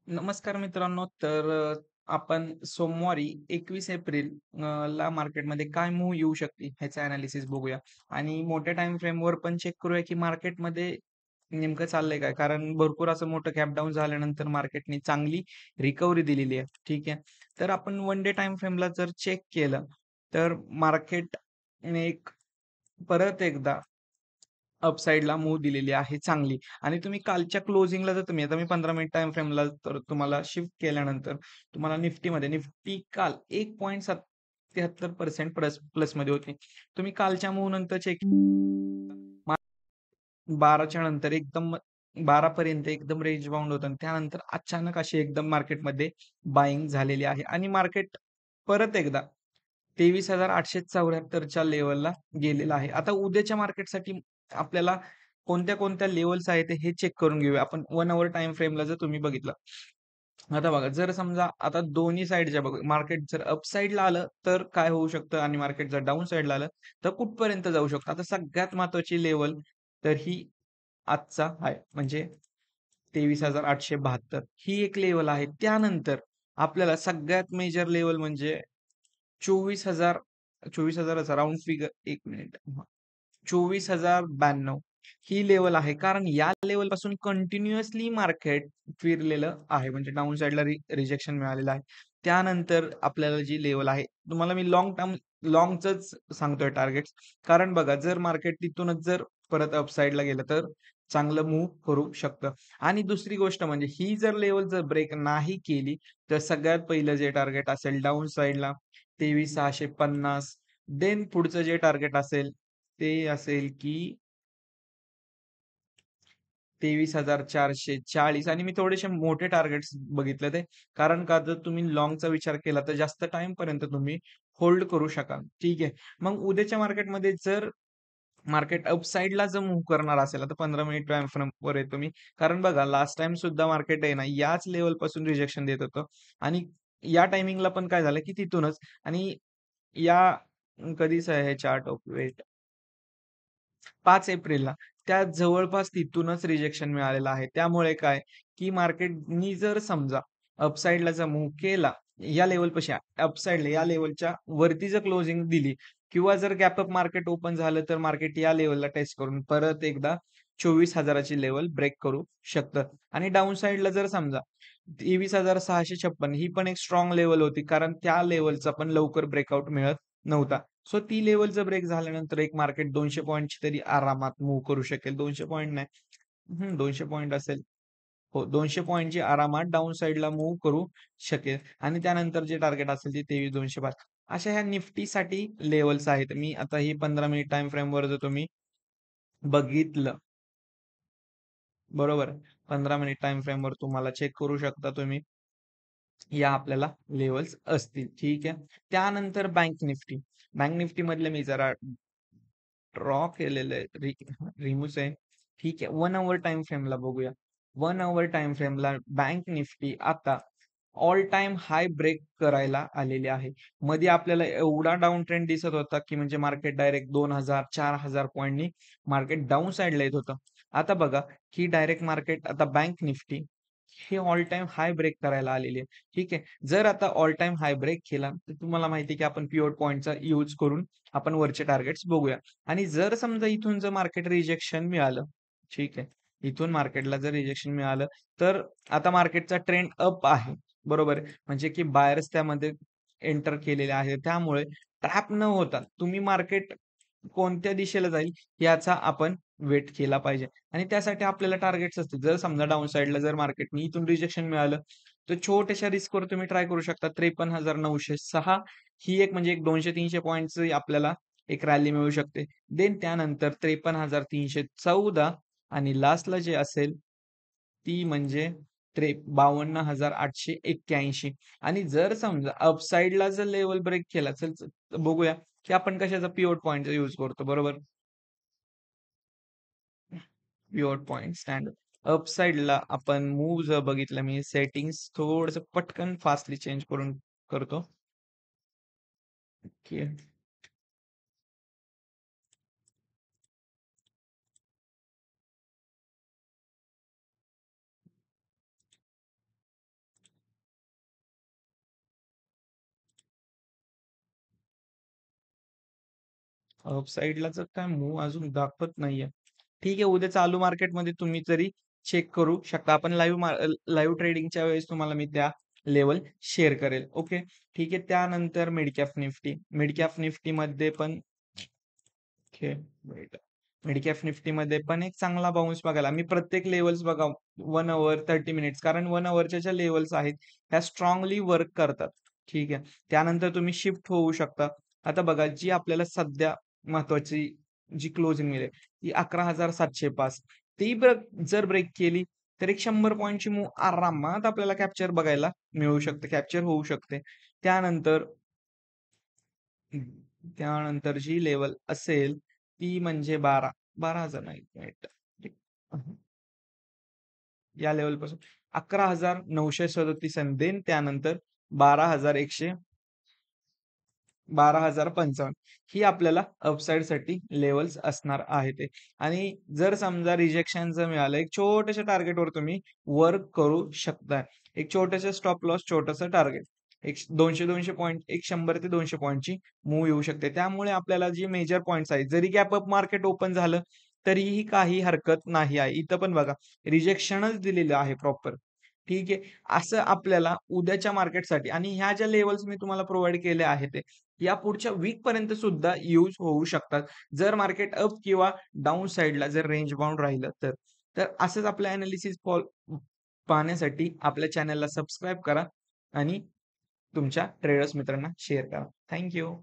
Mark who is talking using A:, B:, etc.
A: नमस्कार मित्रांनो. आपण सोमवारी 21 एप्रिल ला मार्केटमध्ये काय मूव्ह येऊ शकते ह्याचं एनालिसिस बघूया आणि मोठ्या टाइम फ्रेमवर पण चेक करूया की मार्केटमध्ये नेमकं चाललंय काय? कारण भरपूर असं मोठं गॅप डाऊन झाल्यानंतर मार्केटने चांगली रिकव्हरी दिलेली आहे. ठीक आहे. तर आपण वन डे टाईम फ्रेमला जर चेक केलं, तर मार्केटने परत एकदा अपसाइडला मूव्ह दिलेली आहे चांगली आणि तुम्ही कालच्या क्लोजिंगला जर तुम्ही आता मी 15 मिनिट टाईम फ्रेमला तर तुम्हाला शिफ्ट केल्यानंतर तुम्हाला निफ्टी काल 1.77% प्लसमध्ये होती. तुम्ही कालच्या मूव्ह नंतर चेक 12च्या नंतर एकदम 12 पर्यंत एकदम रेंज बाउंड होतं आणि त्यानंतर अचानक अशी एकदम मार्केटमध्ये बायिंग झालेली आहे आणि मार्केट परत एकदा 23,874 लेव्हलला गेलेलं आहे. आता उद्याच्या मार्केटसाठी आपल्याला कोणत्या-कोणत्या लेव्हल्स आहेत हे चेक करून घेऊया. आपण 1 हॉवर टाईम फ्रेमला जर तुम्ही बघितलं. आता बघा जर समजा आता दोन्ही साइडच्या बघा मार्केट जर अप साइडला आलं तर काय होऊ शकतं आणि मार्केट जर डाउन साइडला आलं तर कुठपर्यंत जाऊ शकतं. आता सगळ्यात महत्त्वाची लेव्हल तर ही आजचा आहे म्हणजे 23,872 ही एक लेव्हल आहे. त्यानंतर आपल्याला सगळ्यात मेजर लेव्हल म्हणजे 24,000 24,000च राउंड फिगर 1 मिनिट. 24,092 ही लेव्हल आहे. कारण या लेव्हलपासून कंटिन्युअसली मार्केट फिरलेलं आहे. म्हणजे डाउन साइडला रिजेक्शन मिळालेलं आहे. त्यानंतर आपल्याला जी लेव्हल आहे, तुम्हाला मी लाँगचंच सांगतोय टार्गेट्स. कारण बघा जर मार्केट तिथूनच जर परत अप साइडला गेलं तर चांगलं मूव्ह करू शकतं. आणि दुसरी गोष्ट म्हणजे ही जर लेव्हल जर ब्रेक नाही केली, तर सगळ्यात पहिलं जे टार्गेट असेल डाउन साइडला 23,650 देन पुढचं जे टार्गेट असेल ते असेल की 23,440 आणि मी थोडेसे मोठे टार्गेट्स बघितले ते. कारण का तर तुम्ही लाँगचा विचार केला तर जास्त टाईमपर्यंत तुम्ही होल्ड करू शकाल. ठीक आहे. मग उद्याच्या मार्केटमध्ये जर मार्केट अप साइडला जर मूव्ह करणार असेल, आता 15 मिनिट टाईम फ्रेमवर येतो मी. कारण बघा लास्ट टाईम सुद्धा मार्केट आहे ना याच लेव्हलपासून रिजेक्शन देत होतं आणि या टायमिंगला पण काय झालं की तिथूनच आणि या कधीचा आहे हे चार्ट ऑफ वेट 5 एप्रिलला. त्या जवळपास तिथूनच रिजेक्शन मिळालेलं आहे. त्यामुळे काय, की मार्केटनी जर समजा अपसाइडला जर मूव्ह केला, या लेव्हलपाशी अपसाइडला या लेव्हलच्या वरती जर क्लोजिंग दिली किंवा जर गॅप अप मार्केट ओपन झालं, तर मार्केट या लेव्हलला टेस्ट करून परत एकदा 24,000 ची लेव्हल ब्रेक करू शकतं. आणि डाउन साइडला जर समजा 23,656 ही पण एक स्ट्राँग लेव्हल होती. कारण त्या लेव्हलचा पण लवकर ब्रेकआउट मिळत नव्हता. सो ती लेव्हल जर ब्रेक झाल्यानंतर एक मार्केट 200 पॉइंटची तरी आरामात मूव्ह करू शकेल. 200 पॉइंट नाही. 200 पॉइंट असेल. हो, 200 पॉइंटची आरामात डाउन साइडला मूव्ह करू शकेल आणि त्यानंतर जे टार्गेट असेल ते 23,205 अशा ह्या निफ्टीसाठी लेव्हल्स आहेत. मी आता ही 15 मिनिट टाईम फ्रेमवर जर तुम्ही बघितलं, बरोबर. 15 मिनिट टाईम फ्रेमवर तुम्हाला चेक करू शकता तुम्ही. या आपल्याला लेव्हल्स असतील. ठीक आहे. त्यानंतर बँक निफ्टी. बँक निफ्टीमधले मी जरा ड्रॉ केलेलं आहे. रिमूव्ह आहे. ठीक आहे. 1 हॉवर टाईम फ्रेमला बघूया. 1 हॉवर टाईम फ्रेमला बँक निफ्टी आता ऑल टाईम हाय ब्रेक करायला आलेली आहे. मध्ये आपल्याला एवढा डाउन ट्रेंड दिसत होता, की म्हणजे मार्केट डायरेक्ट 2,000 4,000 पॉइंटनी मार्केट डाउन साइडला येत होतं. आता बघा, ही डायरेक्ट मार्केट आता बँक निफ्टी हे ऑल टाईम हाय ब्रेक करायला आलेली आहे. ठीक आहे. जर आता ऑल टाईम हाय ब्रेक केला, तर तुम्हाला माहिती आहे, की आपण पिव्होट पॉइंटचा यूज करून आपण वरचे टार्गेट्स बघूया. आणि जर समजा इथून जर मार्केट रिजेक्शन मिळालं, ठीक आहे. इथून मार्केटला जर रिजेक्शन मिळालं, तर आता मार्केटचा ट्रेंड अप आहे. बरोबर आहे. म्हणजे की बायर्स त्यामध्ये एंटर केलेले आहे. त्यामुळे ट्रॅप न होता तुम्ही मार्केट कोणत्या दिशेला जाईल याचा आपण वेट केला पाहिजे. आणि त्यासाठी आपल्याला टार्गेट्स असतील. जर समजा डाउन साइडला जर मार्केटनी इथून रिजेक्शन मिळालं, तर छोट्याशा रिस्कवर तुम्ही ट्राय करू शकता. 53,906 ही एक म्हणजे एक 200-300 पॉइंट्सची आपल्याला एक रॅली मिळू शकते. देन त्यानंतर 53,314 आणि लास्टला जे असेल ती म्हणजे 52,881 आणि जर समजा अपसाइडला जर लेव्हल ब्रेक केला, चल चल बघूया, की आपण कशाचा पिव्होट पॉइंटचा यूज करतो बरोबर. पिव्होट पॉइंट स्टँड अप साइडला आपण मूव्ह जर बघितलं मी सेटिंग्स थोडंसं पटकन फास्टली चेंज करून करतो. ओके. अप साइडला तर काय मूव्ह अजून दाखवत नाहीये. ठीक आहे, उद्या चालू मार्केटमध्ये तुम्ही तरी चेक करू शकता. आपण लाईव्ह ट्रेडिंगच्या वेळेस तुम्हाला मी त्या लेवल शेअर करेल. ओके. ठीक आहे. त्यानंतर mid cap Nifty. Mid cap निफ्टीमध्ये पण ओके. वेट. मिड कॅप निफ्टीमध्ये पण एक चांगला बाउन्स बघायला. मी प्रत्येक लेव्हल्स बघा 1 अवर, 30 मिनिट्स कारण 1 अवरच्या ज्या लेव्हल्स आहेत, ह्या स्ट्राँगली वर्क करतात. ठीक आहे. त्यानंतर तुम्ही शिफ्ट होऊ शकता. आता बघा जी आपल्याला सध्या महत्त्वाची जी क्लोजिंग मिळेल, ती 11,705 ती जर ब्रेक केली, तर एक 100 पॉइंटची मूव्ह आरामात आपल्याला कॅप्चर बघायला मिळू शकते, कॅप्चर होऊ शकते. त्यानंतर त्यानंतर जी लेवल असेल ती म्हणजे 12,000 नाही मिनिट. या लेवलपासून 11,937 आणि देन त्यानंतर 12,100 12,055 ही आपल्याला अपसाइडसाठी लेव्हल्स असणार आहे ते. आणि जर समजा रिजेक्शन जर मिळालं, एक छोट्याशा टार्गेटवर तुम्ही वर्क करू शकता. एक छोटंसं स्टॉप लॉस, छोटंसं टार्गेट. एक 200-200 पॉइंट, एक 100 ते 200 पॉइंटची मूव्ह येऊ शकते. त्यामुळे आपल्याला जे मेजर पॉइंट्स आहेत, जरी गॅप अप मार्केट ओपन झालं, तरीही काही हरकत नाही आहे. इथं पण बघा रिजेक्शनच दिलेलं आहे प्रॉपर. ठीक आहे. असं आपल्याला उद्याच्या मार्केटसाठी आणि ह्या ज्या लेव्हल्स मी तुम्हाला प्रोव्हाईड केल्या आहेत, या पुढच्या वीकपर्यंत सुद्धा यूज होऊ शकतात. जर मार्केट अप किंवा डाउन साइडला जर रेंज बाउंड राहिलं तर. तर असंच आपलं एनालिसिस पाहण्यासाठी आपल्या चॅनलला सबस्क्राईब करा आणि तुमच्या ट्रेडर्स मित्रांना शेअर करा. Thank you.